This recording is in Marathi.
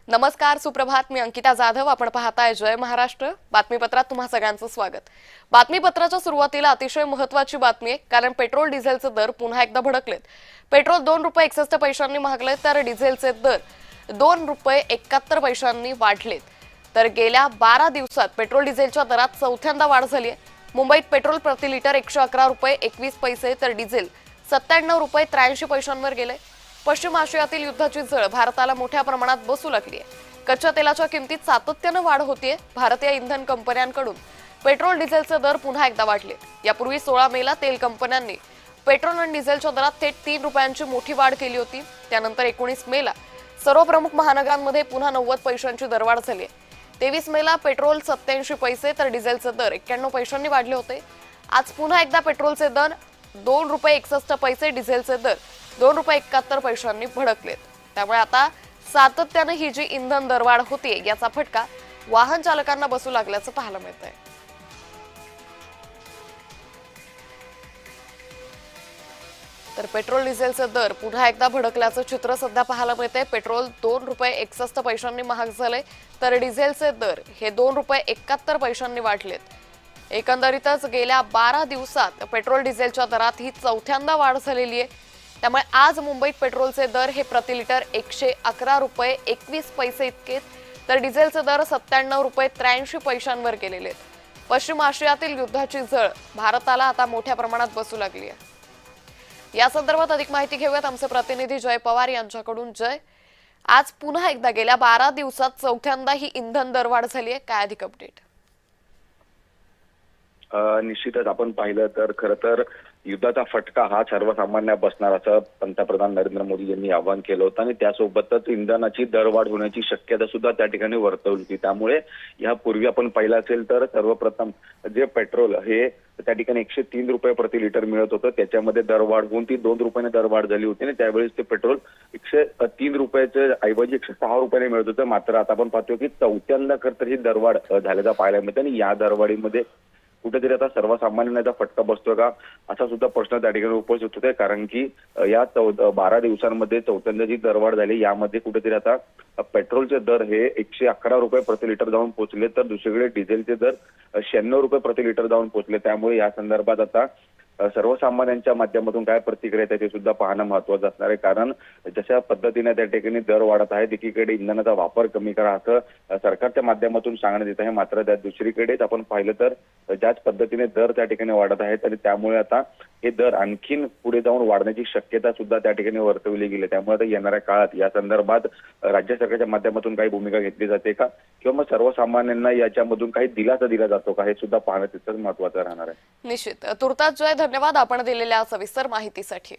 नमस्कार, सुप्रभात. मी अंकिता जाधव. आपण पाहताय जय महाराष्ट्र. बातमीपत्रात तुम्हा सगळ्यांचं स्वागत. बातमीपत्राच्या सुरुवातीला अतिशय महत्त्वाची बातमी आहे, कारण पेट्रोल डिझेलचे दर पुन्हा एकदा भडकलेत. पेट्रोल ₹2.61 महागले, तर डिझेलचे दर ₹2.71 वाढलेत. तर गेल्या 12 दिवसात पेट्रोल डिझेलच्या दरात चौथ्यांदा वाढ झाली आहे. मुंबईत पेट्रोल प्रति लिटर ₹111.21 तर डिझेल ₹97.83 गेले. पश्चिम आशियातील युद्धाची झळ भारताला मोठ्या प्रमाणात बसू लागली आहे. कच्च्या तेलाच्या किमतीत सातत्यानं वाढ होतीये. भारतीय इंधन कंपन्यांकडून पेट्रोल डिझेलचे दर पुन्हा एकदा वाढले. यापूर्वी 16 मेला तेल कंपन्यांनी पेट्रोल आणि डिझेलच्या दरात थेट ₹3 मोठी वाढ केली होती. त्यानंतर 19 मेला सर्व प्रमुख महानगरांमध्ये पुन्हा 90 पैशांची दरवाढ झाली आहे. 23 मेला पेट्रोल 87 पैसे तर डिझेलचे दर 91 पैशांनी वाढले होते. आज पुन्हा एकदा पेट्रोलचे दर ₹2.61, डिझेलचे दर ₹2.71 भडकलेत. त्यामुळे आता सातत्याने ही जी इंधन दरवाढ होतीये याचा फटका वाहन चालकांना बसू लागल्याचं पाहायला मिळतंय. तर पेट्रोल डिझेलचे दर पुन्हा एकदा भडकल्याचं चित्र सध्या पाहायला मिळतंय. पेट्रोल ₹2.61 महाग झाले, तर डिझेलचे दर हे ₹2.71 वाढलेत. एकंदरीतच गेल्या 12 दिवसात पेट्रोल डिझेलच्या दरात ही चौथ्यांदा वाढ झालेली आहे. त्यामुळे आज मुंबईत पेट्रोलचे दर हे प्रति लिटर ₹111.21 इतके, तर डिझेलचे दर ₹97.83 गेलेले आहेत. पश्चिम आशियातील युद्धाची झळ भारताला आता मोठ्या प्रमाणात बसू लागली आहे. या संदर्भात अधिक माहिती घेऊयात आमचे प्रतिनिधी जय पवार यांच्याकडून. जय, आज पुन्हा एकदा गेल्या 12 दिवसात चौथ्यांदा ही इंधन दरवाढ झाली आहे. काय अधिक अपडेट? निश्चितच आपण पाहिलं तर खरं तर युद्धाचा फटका हा सर्वसामान्य बसणार असं पंतप्रधान नरेंद्र मोदी यांनी आवाहन केलं होतं आणि त्यासोबतच इंधनाची दरवाढ होण्याची शक्यता सुद्धा त्या ठिकाणी वर्तवली होती. त्यामुळे यापूर्वी आपण पाहिलं असेल तर सर्वप्रथम जे पेट्रोल हे त्या ठिकाणी ₹103 प्रति लिटर मिळत होतं, त्याच्यामध्ये दरवाढ होऊन ती ₹2 दरवाढ झाली होती आणि त्यावेळेस ते पेट्रोल ₹103 ऐवजी ₹106 मिळत होतं. मात्र आता आपण पाहतो की चौथ्यांदा खरं तर ही दरवाढ झाल्याचा पाहायला मिळतं आणि या दरवाढीमध्ये कुठेतरी आता सर्वसामान्यांना याचा फटका बसतोय का असा सुद्धा प्रश्न त्या ठिकाणी उपस्थित होतोय. कारण की या 12 दिवसांमध्ये चौथ्यांदा जी दरवाढ झाली यामध्ये कुठेतरी आता पेट्रोलचे दर हे ₹111 प्रति लिटर जाऊन पोहोचले, तर दुसरीकडे डिझेलचे दर ₹96 प्रति लिटर जाऊन पोहोचले. त्यामुळे या संदर्भात आता सर्वसामान्यांच्या माध्यमातून काय प्रतिक्रिया आहे ते सुद्धा पाहणं महत्वाचं असणार आहे. कारण जशा पद्धतीने त्या ठिकाणी दर वाढत आहेत, एकीकडे इंधनाचा वापर कमी करा असं सरकारच्या माध्यमातून सांगण्यात येत आहे. मात्र त्या दुसरीकडेच आपण पाहिलं तर ज्याच पद्धतीने दर त्या ठिकाणी वाढत आहेत आणि त्यामुळे आता हे दर आणखीन पुढे जाऊन वाढण्याची शक्यता सुद्धा त्या ठिकाणी वर्तवली गेली. त्यामुळे आता येणाऱ्या काळात या संदर्भात राज्य सरकारच्या माध्यमातून काही भूमिका घेतली जाते का किंवा मग सर्वसामान्यांना याच्यामधून काही दिलासा दिला जातो का हे सुद्धा पाहणं तितकंच महत्वाचं राहणार आहे. निश्चित. तुर्तास जय, धन्यवाद आपण दिलेल्या सविस्तर माहितीसाठी.